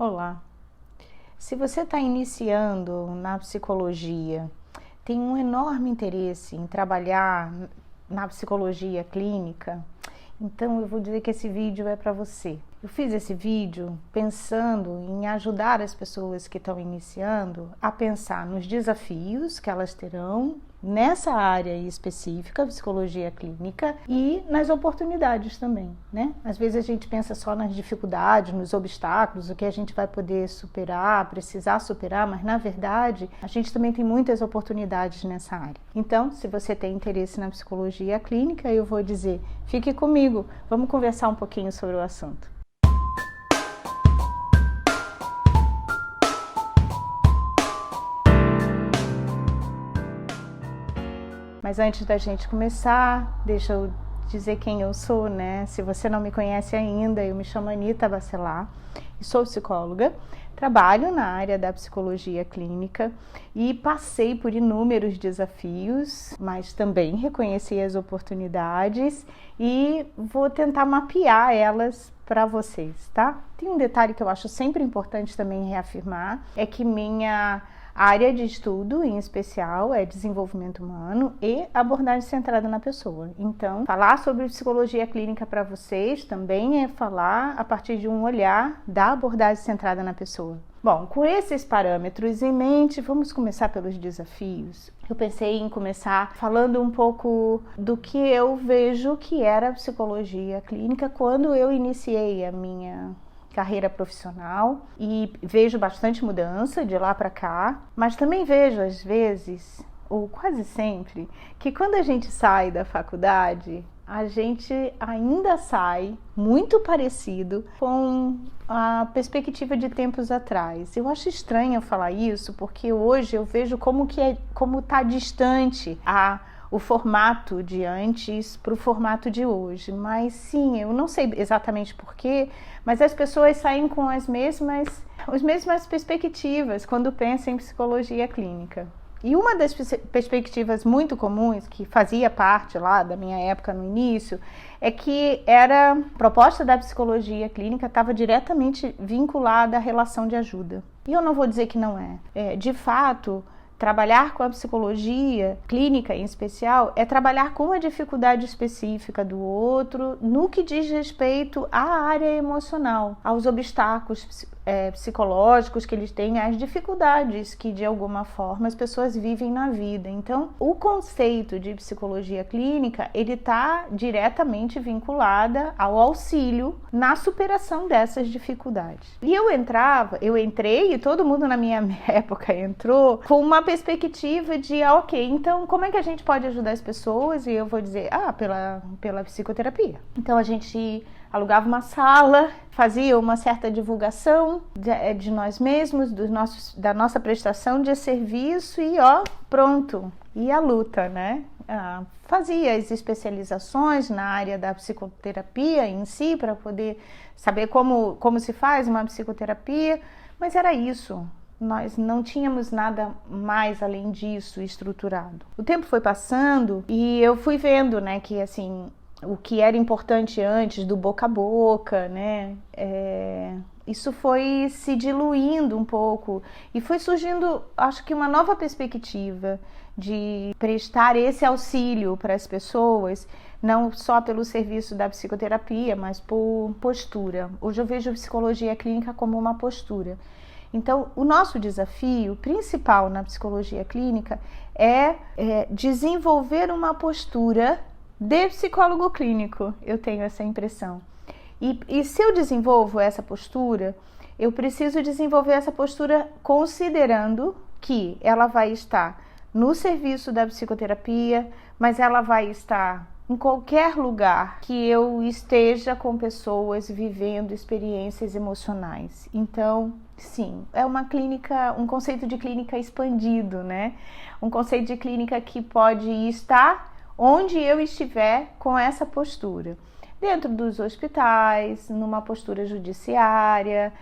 Olá! Se você está iniciando na psicologia, tem um enorme interesse em trabalhar na psicologia clínica, então eu vou dizer que esse vídeo é para você. Eu fiz esse vídeo pensando em ajudar as pessoas que estão iniciando a pensar nos desafios que elas terão nessa área específica, psicologia clínica, e nas oportunidades também, né? Às vezes a gente pensa só nas dificuldades, nos obstáculos, o que a gente vai poder superar, precisar superar, mas na verdade a gente também tem muitas oportunidades nessa área. Então, se você tem interesse na psicologia clínica, eu vou dizer, fique comigo, vamos conversar um pouquinho sobre o assunto. Mas antes da gente começar, deixa eu dizer quem eu sou, né? Se você não me conhece ainda, eu me chamo Anita Bacelar e sou psicóloga. Trabalho na área da psicologia clínica e passei por inúmeros desafios, mas também reconheci as oportunidades e vou tentar mapear elas para vocês, tá? Tem um detalhe que eu acho sempre importante também reafirmar, é que minha área de estudo, em especial, é desenvolvimento humano e abordagem centrada na pessoa. Então, falar sobre psicologia clínica para vocês também é falar a partir de um olhar da abordagem centrada na pessoa. Bom, com esses parâmetros em mente, vamos começar pelos desafios. Eu pensei em começar falando um pouco do que eu vejo que era a psicologia clínica quando eu iniciei a minha carreira profissional e vejo bastante mudança de lá para cá, mas também vejo às vezes, ou quase sempre, que quando a gente sai da faculdade, a gente ainda sai muito parecido com a perspectiva de tempos atrás. Eu acho estranho falar isso, porque hoje eu vejo como está distante o formato de antes para o formato de hoje. Mas sim, eu não sei exatamente porquê, mas as pessoas saem com as mesmas perspectivas quando pensam em psicologia clínica. E uma das perspectivas muito comuns, que fazia parte lá da minha época no início, é que a proposta da psicologia clínica estava diretamente vinculada à relação de ajuda. E eu não vou dizer que não é. De fato, trabalhar com a psicologia clínica, em especial, é trabalhar com a dificuldade específica do outro no que diz respeito à área emocional, aos obstáculos psicológicos que eles têm, às dificuldades que, de alguma forma, as pessoas vivem na vida. Então, o conceito de psicologia clínica, ele está diretamente vinculado ao auxílio na superação dessas dificuldades. E eu entrei, e todo mundo na minha época entrou, com uma perspectiva de, ok, então como é que a gente pode ajudar as pessoas? E eu vou dizer, pela psicoterapia. Então a gente alugava uma sala, fazia uma certa divulgação de nós mesmos, da nossa prestação de serviço e pronto. E a luta, né? Fazia as especializações na área da psicoterapia em si, para poder saber como se faz uma psicoterapia, mas era isso. Nós não tínhamos nada mais além disso estruturado. O tempo foi passando e eu fui vendo, né, que assim, o que era importante antes do boca a boca, né, isso foi se diluindo um pouco e foi surgindo, acho que uma nova perspectiva de prestar esse auxílio para as pessoas, não só pelo serviço da psicoterapia, mas por postura. Hoje eu vejo a psicologia clínica como uma postura. Então, o nosso desafio principal na psicologia clínica é desenvolver uma postura de psicólogo clínico, eu tenho essa impressão. E se eu desenvolvo essa postura, eu preciso desenvolver essa postura considerando que ela vai estar no serviço da psicoterapia, mas ela vai estar em qualquer lugar que eu esteja com pessoas vivendo experiências emocionais. Então, sim, é uma clínica, um conceito de clínica expandido, né? Um conceito de clínica que pode estar onde eu estiver com essa postura. Dentro dos hospitais, numa postura judiciária,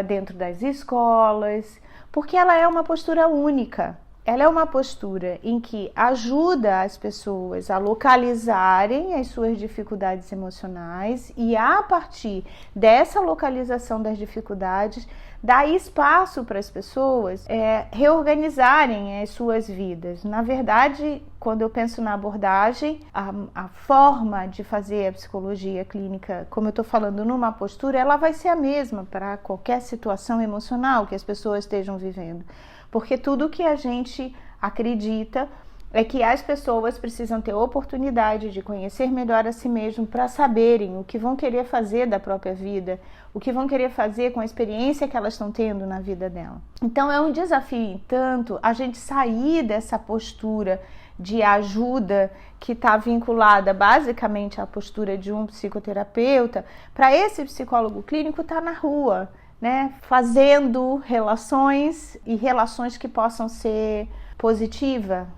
dentro das escolas, porque ela é uma postura única. ela é uma postura em que ajuda as pessoas a localizarem as suas dificuldades emocionais e, a partir dessa localização das dificuldades, dá espaço para as pessoas reorganizarem as suas vidas. Na verdade, quando eu penso na abordagem, a forma de fazer a psicologia clínica, como eu estou falando, numa postura, ela vai ser a mesma para qualquer situação emocional que as pessoas estejam vivendo. Porque tudo que a gente acredita é que as pessoas precisam ter oportunidade de conhecer melhor a si mesmo para saberem o que vão querer fazer da própria vida, o que vão querer fazer com a experiência que elas estão tendo na vida dela. Então é um desafio, tanto a gente sair dessa postura de ajuda que está vinculada basicamente à postura de um psicoterapeuta, para esse psicólogo clínico estar na rua, né, fazendo relações e relações que possam ser positivas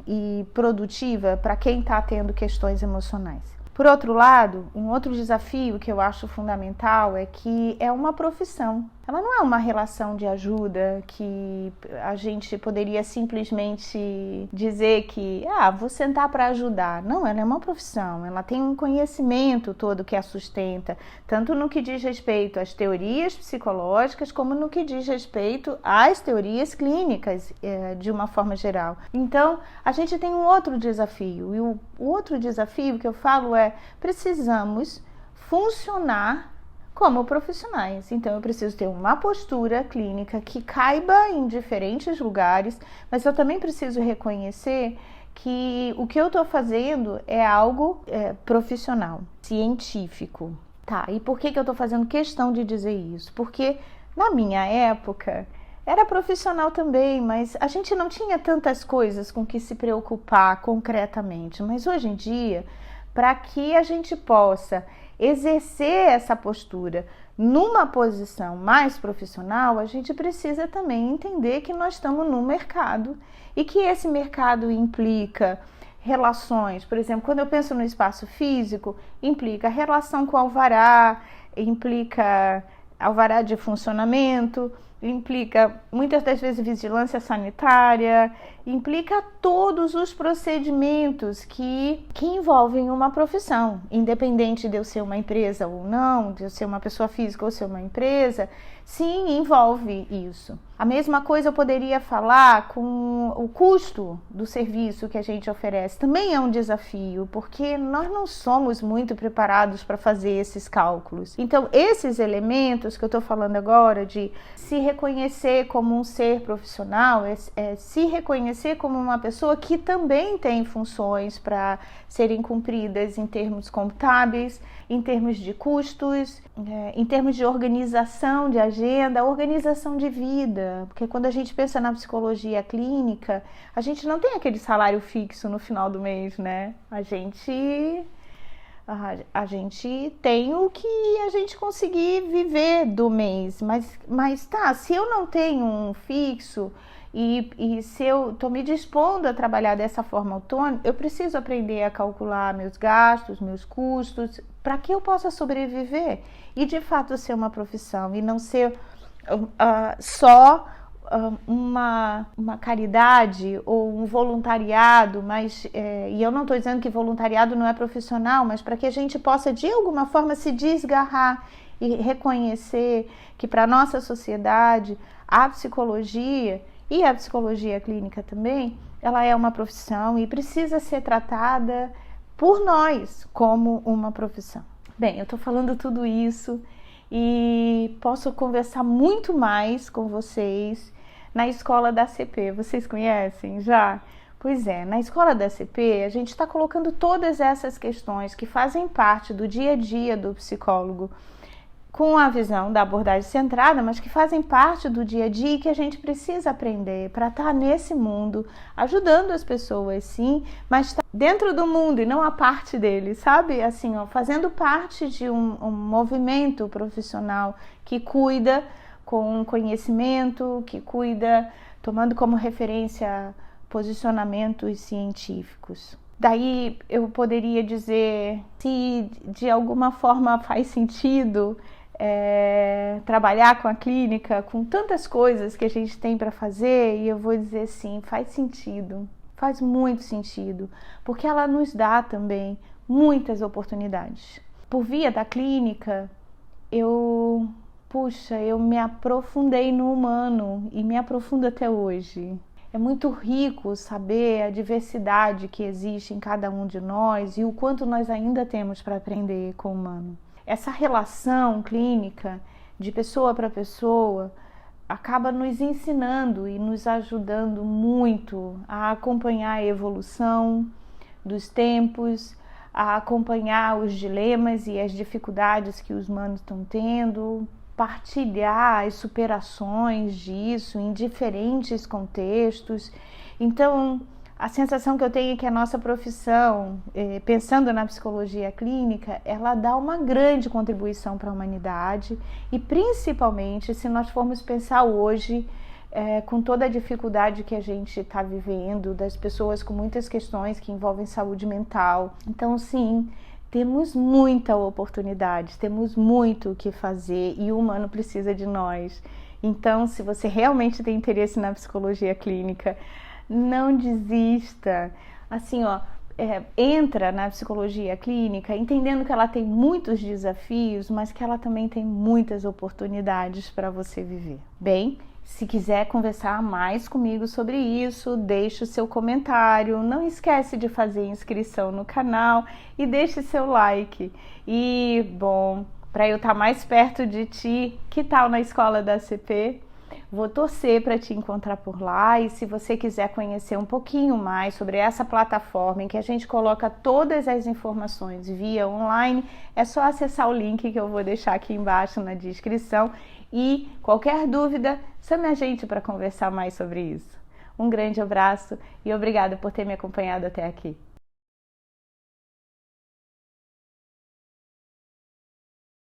e produtiva para quem está tendo questões emocionais. Por outro lado, um outro desafio que eu acho fundamental é que é uma profissão. Ela não é uma relação de ajuda que a gente poderia simplesmente dizer que vou sentar para ajudar. Não, ela é uma profissão, ela tem um conhecimento todo que a sustenta, tanto no que diz respeito às teorias psicológicas, como no que diz respeito às teorias clínicas, de uma forma geral. Então, a gente tem um outro desafio, e o outro desafio que eu falo precisamos funcionar como profissionais. Então, eu preciso ter uma postura clínica que caiba em diferentes lugares, mas eu também preciso reconhecer que o que eu estou fazendo é algo profissional, científico. Tá, e por que eu estou fazendo questão de dizer isso? Porque na minha época era profissional também, mas a gente não tinha tantas coisas com que se preocupar concretamente. Mas hoje em dia, para que a gente possa exercer essa postura numa posição mais profissional, a gente precisa também entender que nós estamos num mercado e que esse mercado implica relações. Por exemplo, quando eu penso no espaço físico, implica relação com alvará, implica alvará de funcionamento, implica muitas das vezes vigilância sanitária, implica todos os procedimentos que envolvem uma profissão, independente de eu ser uma empresa ou não, de eu ser uma pessoa física ou ser uma empresa, sim, envolve isso. A mesma coisa eu poderia falar com o custo do serviço que a gente oferece. Também é um desafio, porque nós não somos muito preparados para fazer esses cálculos. Então, esses elementos que eu estou falando agora, de se reconhecer como um ser profissional, se reconhecer como uma pessoa que também tem funções para serem cumpridas em termos contábeis, em termos de custos, em termos de organização de agenda, organização de vida, porque quando a gente pensa na psicologia clínica, a gente não tem aquele salário fixo no final do mês, né? A gente tem o que a gente conseguir viver do mês, mas tá, se eu não tenho um fixo e se eu estou me dispondo a trabalhar dessa forma autônoma, eu preciso aprender a calcular meus gastos, meus custos, para que eu possa sobreviver e de fato ser uma profissão e não ser só uma caridade ou um voluntariado, e eu não estou dizendo que voluntariado não é profissional, mas para que a gente possa de alguma forma se desgarrar e reconhecer que para a nossa sociedade a psicologia e a psicologia clínica também, ela é uma profissão e precisa ser tratada por nós como uma profissão. Bem, eu estou falando tudo isso e posso conversar muito mais com vocês na Escola da CP. Vocês conhecem já? Pois é, na Escola da CP a gente está colocando todas essas questões que fazem parte do dia a dia do psicólogo, com a visão da abordagem centrada, mas que fazem parte do dia a dia e que a gente precisa aprender para estar nesse mundo, ajudando as pessoas, sim, mas tá dentro do mundo e não a parte dele, sabe? Assim, fazendo parte de um movimento profissional que cuida com conhecimento, que cuida tomando como referência posicionamentos científicos. Daí eu poderia dizer se de alguma forma faz sentido trabalhar com a clínica, com tantas coisas que a gente tem para fazer, e eu vou dizer sim, faz sentido, faz muito sentido, porque ela nos dá também muitas oportunidades. Por via da clínica, eu me aprofundei no humano e me aprofundo até hoje. É muito rico saber a diversidade que existe em cada um de nós e o quanto nós ainda temos para aprender com o humano. Essa relação clínica de pessoa para pessoa acaba nos ensinando e nos ajudando muito a acompanhar a evolução dos tempos, a acompanhar os dilemas e as dificuldades que os humanos estão tendo, partilhar as superações disso em diferentes contextos. Então, a sensação que eu tenho é que a nossa profissão, pensando na psicologia clínica, ela dá uma grande contribuição para a humanidade e principalmente se nós formos pensar hoje, com toda a dificuldade que a gente está vivendo, das pessoas com muitas questões que envolvem saúde mental. Então, sim, temos muita oportunidade, temos muito o que fazer e o humano precisa de nós. Então, se você realmente tem interesse na psicologia clínica, não desista. Assim, entra na psicologia clínica entendendo que ela tem muitos desafios, mas que ela também tem muitas oportunidades para você viver. Bem, se quiser conversar mais comigo sobre isso, deixe o seu comentário. Não esquece de fazer inscrição no canal e deixe seu like. E, bom, para eu estar mais perto de ti, que tal na escola da CP? Vou torcer para te encontrar por lá e se você quiser conhecer um pouquinho mais sobre essa plataforma em que a gente coloca todas as informações via online, é só acessar o link que eu vou deixar aqui embaixo na descrição e qualquer dúvida, chame a gente para conversar mais sobre isso. Um grande abraço e obrigada por ter me acompanhado até aqui.